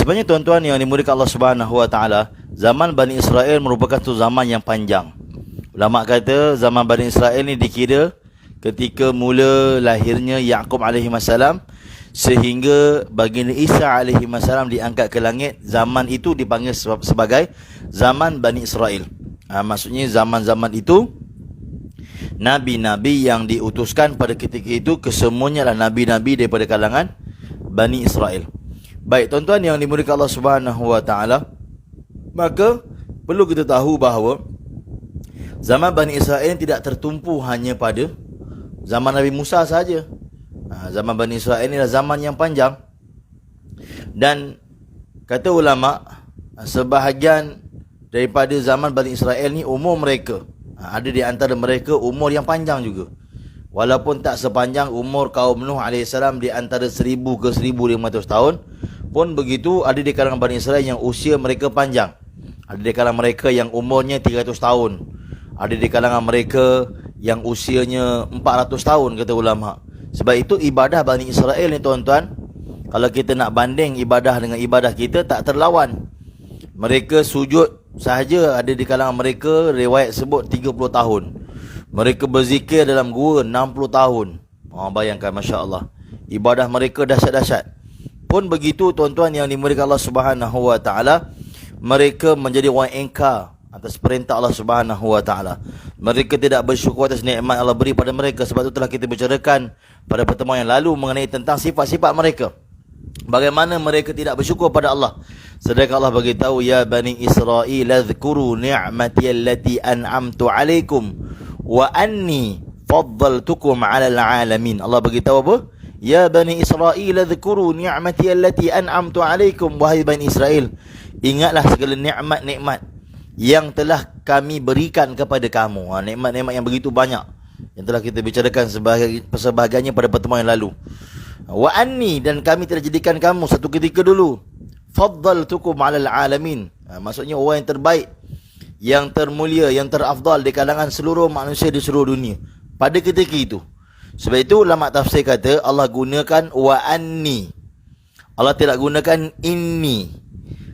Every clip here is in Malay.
Sebenarnya tuan-tuan yang dimuliakan Allah Subhanahu Wa Taala, zaman Bani Israel merupakan tu zaman yang panjang. Ulama kata zaman Bani Israel ni dikira ketika mula lahirnya Yaqub alaihi wasallam sehingga baginda Isa alaihi wasallam diangkat ke langit. Zaman itu dipanggil sebagai zaman Bani Israel. Maksudnya zaman-zaman itu nabi-nabi yang diutuskan pada ketika itu kesemuanya adalah nabi-nabi daripada kalangan Bani Israel. Baik tuan-tuan yang dimuliakan Allah Subhanahu Wa Taala, maka perlu kita tahu bahawa zaman Bani Israel tidak tertumpu hanya pada zaman Nabi Musa saja. Zaman Bani Israel ini adalah zaman yang panjang. Dan kata ulama, sebahagian daripada zaman Bani Israel ni umur mereka, ada di antara mereka umur yang panjang juga. Walaupun tak sepanjang umur kaum Nuh AS di antara 1000 ke 1500 tahun, pun begitu ada di kalangan Bani Israel yang usia mereka panjang. Ada di kalangan mereka yang umurnya 300 tahun. Ada di kalangan mereka yang usianya 400 tahun, kata ulama. Sebab itu ibadah Bani Israel ni tuan-tuan, kalau kita nak banding ibadah dengan ibadah kita, tak terlawan. Mereka sujud sahaja ada di kalangan mereka riwayat sebut 30 tahun. Mereka berzikir dalam gua 60 tahun. Bayangkan, Masya Allah, ibadah mereka dahsyat-dahsyat. Pun begitu tuan-tuan yang dimuliakan Allah Subhanahu Wa Taala, mereka menjadi orang engkar atas perintah Allah Subhanahu Wa Taala. Mereka tidak bersyukur atas nikmat Allah beri pada mereka. Sebab itu telah kita bicarakan pada pertemuan yang lalu mengenai tentang sifat-sifat mereka, bagaimana mereka tidak bersyukur pada Allah. Sedangkan Allah beritahu, ya Bani Israel adhkuru ni'mati allati an'amtu alaikum wa anni faddaltukum 'alal 'alamin. Allah beritahu apa? Ya Bani Israel adhkuru ni'mati allati an'amtu alaikum. Wahai Bani Israel, ingatlah segala nikmat-nikmat yang telah kami berikan kepada kamu. Nikmat-nikmat yang begitu banyak yang telah kita bicarakan sebahagiannya pada pertemuan yang lalu. Wa anni, dan kami telah jadikan kamu satu ketika dulu faddaltukum 'alal 'alamin. Maksudnya orang yang terbaik, yang termulia, yang terafdal di kalangan seluruh manusia di seluruh dunia pada ketika itu. Sebab itu ulama tafsir kata Allah gunakan wa anni. Allah tidak gunakan inni.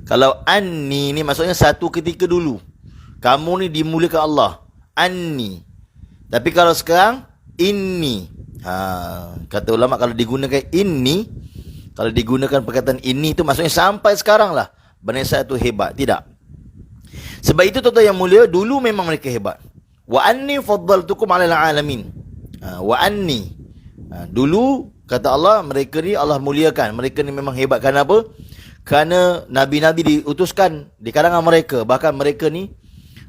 Kalau anni ni maksudnya satu ketika dulu, kamu ni dimuliakan Allah, anni. Tapi kalau sekarang inni, kata ulama kalau digunakan inni, kalau digunakan perkataan inni itu maksudnya sampai sekarang lah Bani Israel itu hebat. Tidak. Sebab itu tuan-tuan yang mulia, dulu memang mereka hebat. Wa anni faddaltukum 'alal 'alamin. Wa anni, dulu kata Allah, mereka ni Allah muliakan. Mereka ni memang hebat. Kenapa? Kerana nabi-nabi diutuskan di kalangan mereka. Bahkan mereka ni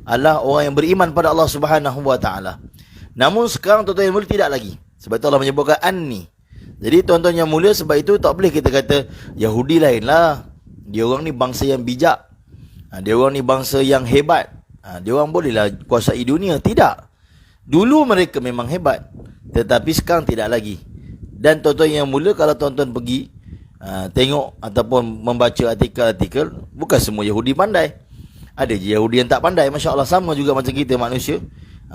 adalah orang yang beriman pada Allah Subhanahu Wa Taala. Namun sekarang tuan-tuan yang mulia tidak lagi. Sebab itu Allah menyebutkan anni. Jadi tuan-tuan yang mulia, sebab itu tak boleh kita kata Yahudi lain lah, dia orang ni bangsa yang bijak, dia orang ni bangsa yang hebat, dia orang bolehlah kuasai dunia. Tidak. Dulu mereka memang hebat, tetapi sekarang tidak lagi. Dan tuan-tuan yang mulia, kalau tuan-tuan pergi tengok ataupun membaca artikel-artikel, bukan semua Yahudi pandai. Ada je Yahudi yang tak pandai, Masya Allah. Sama juga macam kita manusia,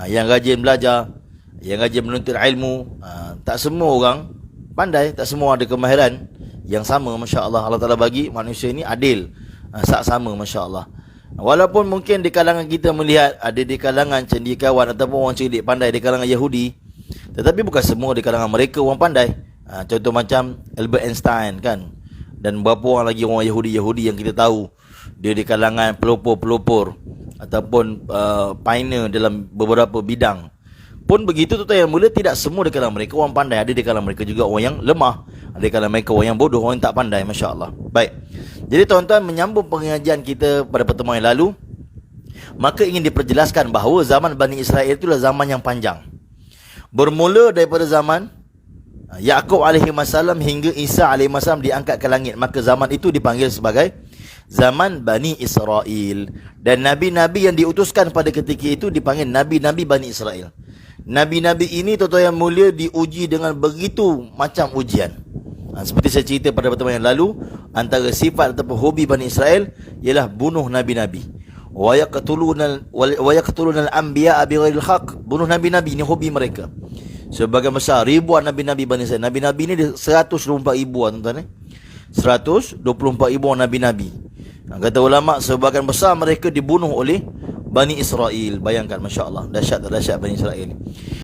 yang rajin belajar, yang rajin menuntut ilmu. Tak semua orang pandai, tak semua ada kemahiran yang sama, Masya Allah. Allah Ta'ala bagi manusia ini adil, sama, Masya Allah. Walaupun mungkin di kalangan kita melihat ada di kalangan cendekiawan ataupun orang cerdik pandai di kalangan Yahudi, tetapi bukan semua di kalangan mereka orang pandai. Contoh macam Albert Einstein kan, dan berapa orang lagi orang Yahudi yang kita tahu dia di kalangan pelopor-pelopor ataupun pioneer dalam beberapa bidang. Pun begitu tuan-tuan yang mulia, tidak semua di kalangan mereka orang pandai. Ada di kalangan mereka juga orang yang lemah, ada di kalangan mereka orang yang bodoh, orang yang tak pandai, Masya Allah. Baik, jadi tuan-tuan, menyambung pengajian kita pada pertemuan yang lalu, maka ingin diperjelaskan bahawa zaman Bani Israel itulah zaman yang panjang. Bermula daripada zaman Yaqub alaihi wasallam hingga Isa alaihi wasallam diangkat ke langit, maka zaman itu dipanggil sebagai zaman Bani Israel. Dan nabi-nabi yang diutuskan pada ketika itu dipanggil nabi-nabi Bani Israel. Nabi-nabi ini tuan-tuan yang mulia diuji dengan begitu macam ujian. Seperti saya cerita pada pertemuan yang lalu, antara sifat ataupun hobi Bani Israel ialah bunuh nabi-nabi. Wa yaqtuluna al-anbiya bighairil haqq. Bunuh nabi-nabi, ini hobi mereka. Sebagai besar ribuan nabi-nabi Bani Israel. Nabi-nabi ni 124,000 tuan-tuan. 124,000 Nabi-Nabi. Kata ulama, sebahagian besar mereka dibunuh oleh Bani Israel. Bayangkan, Masya Allah, dahsyat tak dahsyat Bani Israel.